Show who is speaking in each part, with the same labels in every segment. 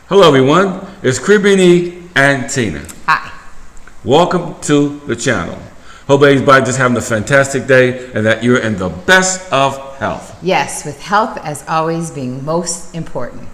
Speaker 1: Hello everyone, it's Caribbean and Tina.
Speaker 2: Hi.
Speaker 1: Welcome to the channel. Hope everybody just having a fantastic day and that you're in the best of health.
Speaker 2: Yes, with health as always being most important.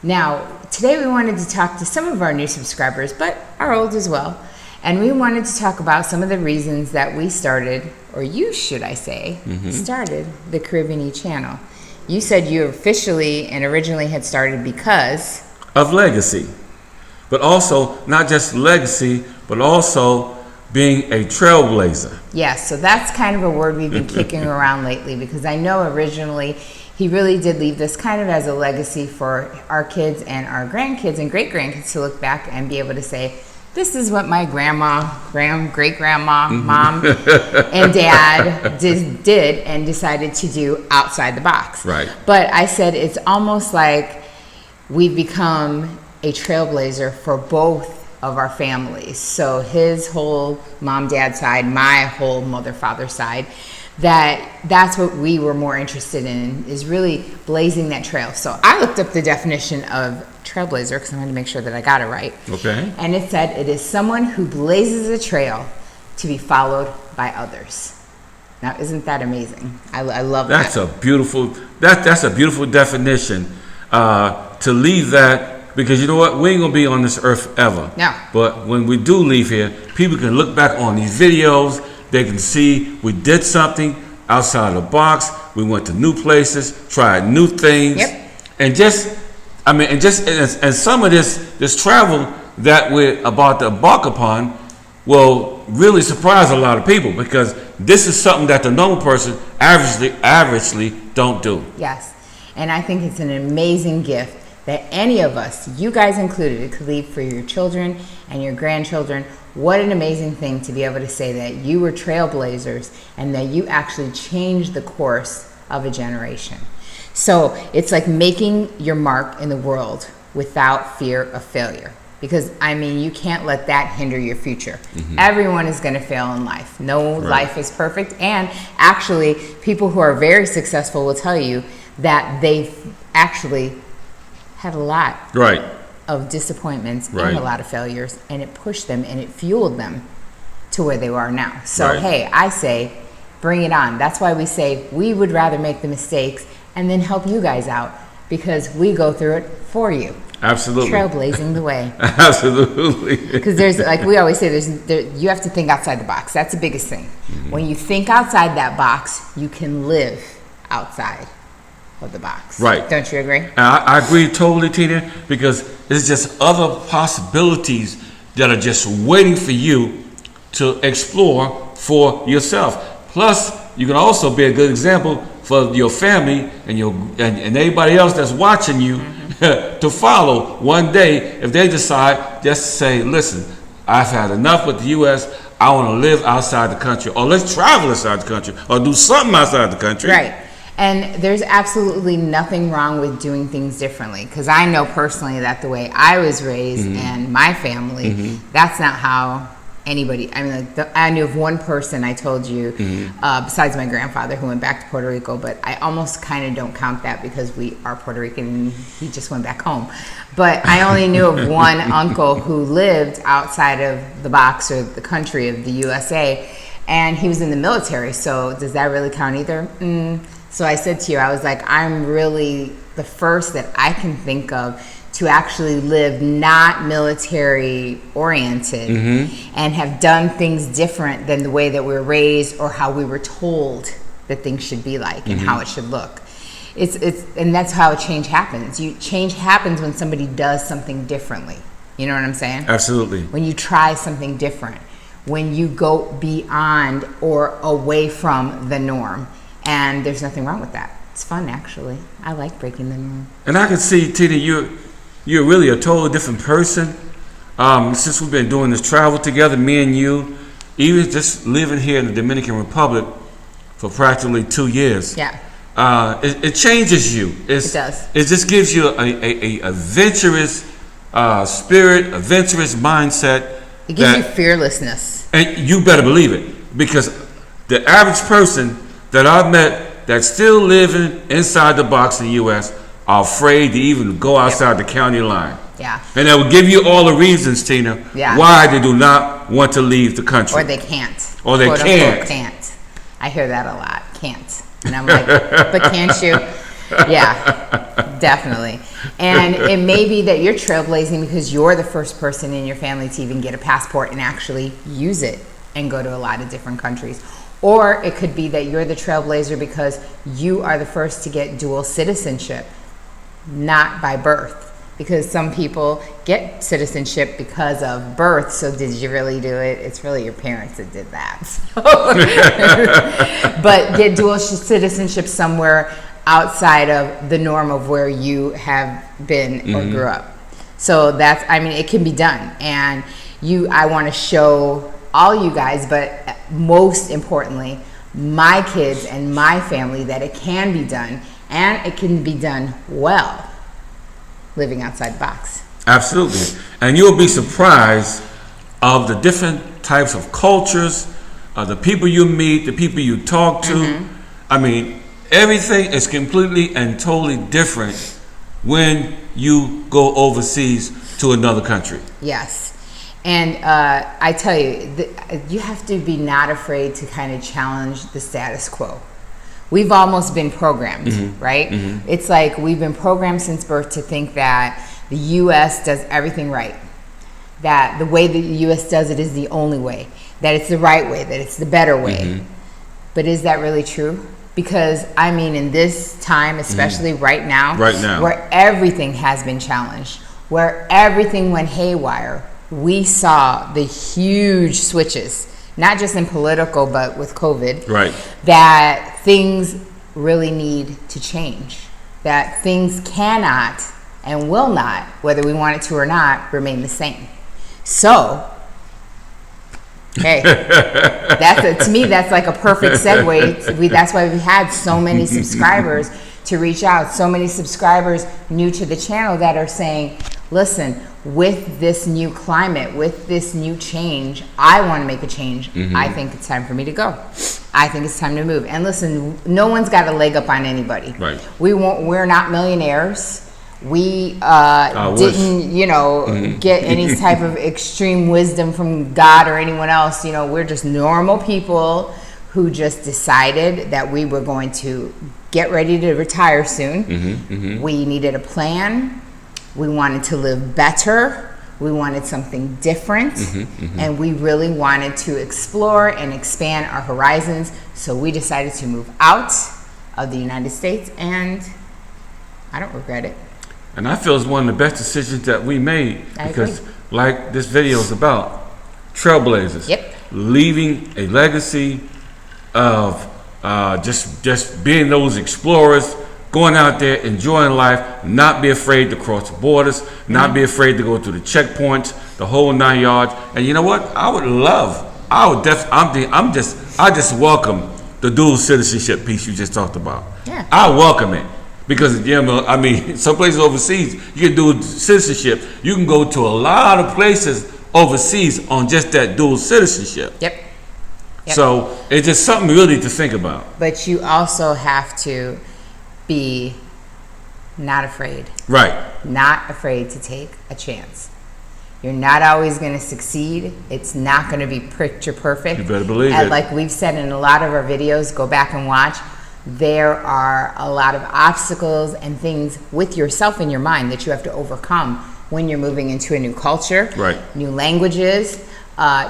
Speaker 2: Now, today we wanted to talk to some of our new subscribers, but our old as well. And we wanted to talk about some of the reasons that we started, or you should I say, started the Caribbean channel. You said you officially and originally had started because
Speaker 1: of legacy, but also not just legacy, but also being a trailblazer.
Speaker 2: Yes, so that's kind of a word we've been kicking around lately, because I know originally he really did leave this kind of as a legacy for our kids and our grandkids and great-grandkids to look back and be able to say, this is what my grandma, great-grandma, mom, and dad did and decided to do outside the box.
Speaker 1: Right.
Speaker 2: But I said it's almost like we've become a trailblazer for both of our families. So his whole mom, dad side, my whole mother, father side, that's what we were more interested in, is really blazing that trail. So I looked up the definition of trailblazer because I wanted to make sure that I got it right.
Speaker 1: Okay.
Speaker 2: And it said it is someone who blazes a trail to be followed by others. Now, isn't that amazing? I love that.
Speaker 1: That's a beautiful definition. To leave that, because you know what, we ain't gonna be on this earth ever.
Speaker 2: No.
Speaker 1: But when we do leave here, people can look back on these videos. They can see we did something outside of the box. We went to new places, tried new things.
Speaker 2: Yep.
Speaker 1: And some of this travel that we're about to embark upon will really surprise a lot of people, because this is something that the normal person averagely don't do.
Speaker 2: Yes. And I think it's an amazing gift that any of us, you guys included, could leave for your children and your grandchildren. What an amazing thing to be able to say that you were trailblazers and that you actually changed the course of a generation. So it's like making your mark in the world without fear of failure. Because, I mean, you can't let that hinder your future. Everyone is going to fail in life. No life is perfect. And actually, people who are very successful will tell you that they've actually had a lot of disappointments and a lot of failures, and it pushed them and it fueled them to where they are now. So, hey, I say, bring it on. That's why we say we would rather make the mistakes and then help you guys out, because we go through it for you.
Speaker 1: Absolutely.
Speaker 2: Trailblazing the way.
Speaker 1: Absolutely.
Speaker 2: Because there's, like we always say, you have to think outside the box. That's the biggest thing. When you think outside that box, you can live outside of the box.
Speaker 1: Right.
Speaker 2: Don't you agree?
Speaker 1: I agree totally, Tina, because there's just other possibilities that are just waiting for you to explore for yourself. Plus, you can also be a good example for your family and anybody else that's watching you to follow one day if they decide just to say, listen, I've had enough with the U.S., I want to live outside the country, or let's travel outside the country, or do something outside the country.
Speaker 2: Right. And there's absolutely nothing wrong with doing things differently, because I know personally that the way I was raised and my family, that's not how anybody, I mean, like I knew of one person, I told you, besides my grandfather who went back to Puerto Rico, but I almost kind of don't count that because we are Puerto Rican and he just went back home. But I only knew of one uncle who lived outside of the box or the country of the USA, and he was in the military. So does that really count either? So I said to you, I was like, I'm really the first that I can think of to actually live not military oriented and have done things different than the way that we were raised or how we were told that things should be like and how it should look. And that's how change happens. Change happens when somebody does something differently. You know what I'm saying?
Speaker 1: Absolutely.
Speaker 2: When you try something different, when you go beyond or away from the norm. And there's nothing wrong with that. It's fun, actually. I like breaking the norm.
Speaker 1: And I can see, Tina, you're really a totally different person. Since we've been doing this travel together, me and you, even just living here in the Dominican Republic for practically 2 years.
Speaker 2: Yeah.
Speaker 1: It changes you.
Speaker 2: It does.
Speaker 1: It just gives you a adventurous spirit, adventurous mindset.
Speaker 2: It gives you fearlessness.
Speaker 1: And you better believe it, because the average person that I've met that's still living inside the box in the U.S. are afraid to even go outside the county line.
Speaker 2: Yeah.
Speaker 1: And they will give you all the reasons, Tina, why they do not want to leave the country.
Speaker 2: Or they can't.
Speaker 1: Or they
Speaker 2: can't. I hear that a lot. Can't. And I'm like, but can't you? Yeah, definitely. And it may be that you're trailblazing because you're the first person in your family to even get a passport and actually use it and go to a lot of different countries. Or it could be that you're the trailblazer because you are the first to get dual citizenship, not by birth. Because some people get citizenship because of birth. So did you really do it? It's really your parents that did that. But get dual citizenship somewhere outside of the norm of where you have been or grew up. So that's, I mean, it can be done. And I want to show all you guys, but most importantly, my kids and my family, that it can be done, and it can be done well, living outside the box.
Speaker 1: Absolutely. And you'll be surprised of the different types of cultures, the people you meet, the people you talk to. I mean, everything is completely and totally different when you go overseas to another country.
Speaker 2: Yes. And I tell you, you have to be not afraid to kind of challenge the status quo. We've almost been programmed, right? It's like we've been programmed since birth to think that the U.S. does everything right, that the way the U.S. does it is the only way, that it's the right way, that it's the better way. But is that really true? Because, I mean, in this time, especially right now, where everything has been challenged, where everything went haywire, we saw the huge switches, not just in political, but with COVID, that things really need to change, that things cannot and will not, whether we want it to or not, remain the same. So, hey, to me, that's like a perfect segue. That's why we had so many subscribers to reach out, so many subscribers new to the channel that are saying, listen, with this new climate, with this new change, I want to make a change. I think it's time for me to go. I think it's time to move. And listen, no one's got a leg up on anybody. We're not millionaires. We didn't, get any type of extreme wisdom from God or anyone else. You know, we're just normal people who just decided that we were going to get ready to retire soon. We needed a plan. We wanted to live better. We wanted something different. And we really wanted to explore and expand our horizons. So we decided to move out of the United States, and I don't regret it.
Speaker 1: And I feel it's one of the best decisions that we made, because like this video is about, trailblazers. Leaving a legacy of just being those explorers, going out there, enjoying life, not be afraid to cross the borders, not be afraid to go through the checkpoints, the whole 9 yards. And you know what? I just welcome the dual citizenship piece you just talked about. I welcome it. Because, I mean, some places overseas, you can do citizenship. You can go to a lot of places overseas on just that dual citizenship. So it's just something really to think about.
Speaker 2: But you also have to be not afraid. Not afraid to take a chance. You're not always going to succeed. It's not going to be picture perfect.
Speaker 1: You better believe it.
Speaker 2: Like we've said in a lot of our videos, go back and watch. There are a lot of obstacles and things with yourself in your mind that you have to overcome when you're moving into a new culture, new languages,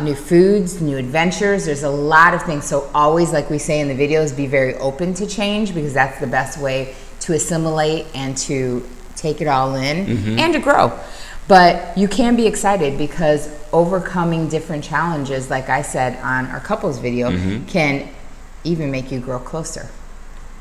Speaker 2: new foods, new adventures. There's a lot of things. So always, like we say in the videos, be very open to change, because that's the best way to assimilate and to take it all in and to grow. But you can be excited, because overcoming different challenges, like I said on our couples video, can even make you grow closer.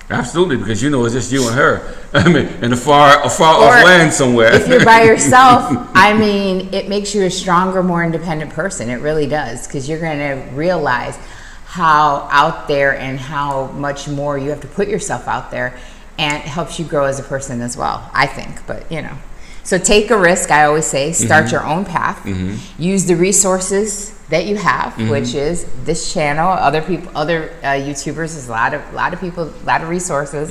Speaker 1: Absolutely, because it's just you and her. I mean, in a far off land somewhere.
Speaker 2: If you're by yourself, I mean, it makes you a stronger, more independent person. It really does, because you're going to realize how out there and how much more you have to put yourself out there, and it helps you grow as a person as well, I think. But so take a risk. I always say, start your own path. Use the resources that you have, which is this channel, other people, other YouTubers. There's a lot of people, a lot of resources,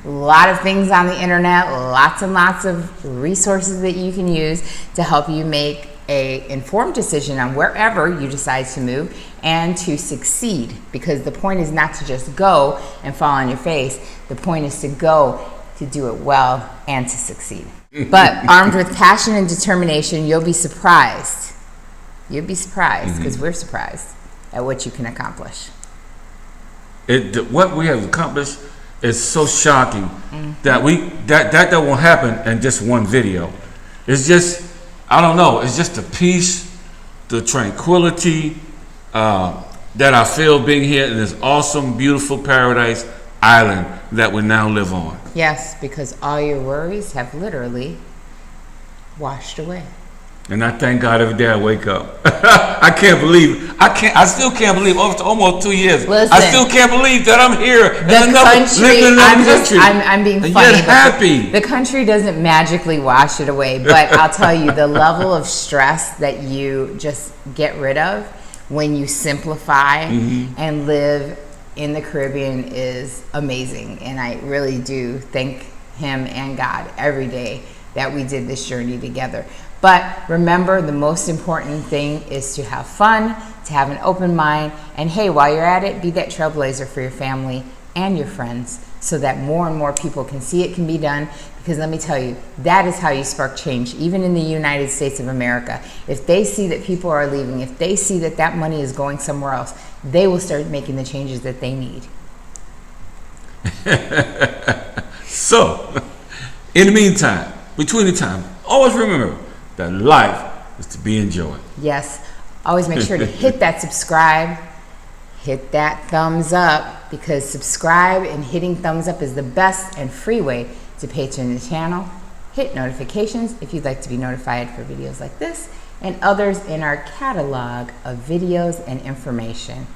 Speaker 2: a lot of things on the internet, lots and lots of resources that you can use to help you make a informed decision on wherever you decide to move and to succeed. Because the point is not to just go and fall on your face. The point is to go to do it well and to succeed. But armed with passion and determination, you'll be surprised. You'll be surprised, because we're surprised at what you can accomplish.
Speaker 1: What we have accomplished is so shocking that that won't happen in just one video. It's just, I don't know, it's just the peace, the tranquility that I feel being here in this awesome, beautiful paradise island that we now live on.
Speaker 2: Yes, because all your worries have literally washed away.
Speaker 1: And I thank God every day I wake up. I still can't believe after almost 2 years.
Speaker 2: Listen,
Speaker 1: I still can't believe that I'm here
Speaker 2: living in another country. I'm being
Speaker 1: and
Speaker 2: funny,
Speaker 1: yet happy.
Speaker 2: The country doesn't magically wash it away, but I'll tell you, the level of stress that you just get rid of when you simplify and live in the Caribbean is amazing. And I really do thank him and God every day that we did this journey together. But remember, the most important thing is to have fun, to have an open mind, and hey, while you're at it, be that trailblazer for your family and your friends so that more and more people can see it can be done. Because let me tell you, that is how you spark change, even in the United States of America. If they see that people are leaving, if they see that that money is going somewhere else, they will start making the changes that they need.
Speaker 1: So, in the meantime, between the time, always remember that life is to be enjoyed.
Speaker 2: Yes. Always make sure to hit that subscribe, hit that thumbs up, because subscribe and hitting thumbs up is the best and free way to pay attention to the channel. Hit notifications if you'd like to be notified for videos like this and others in our catalog of videos and information.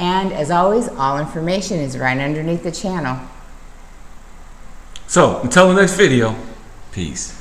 Speaker 2: And as always, all information is right underneath the channel.
Speaker 1: So, until the next video, peace.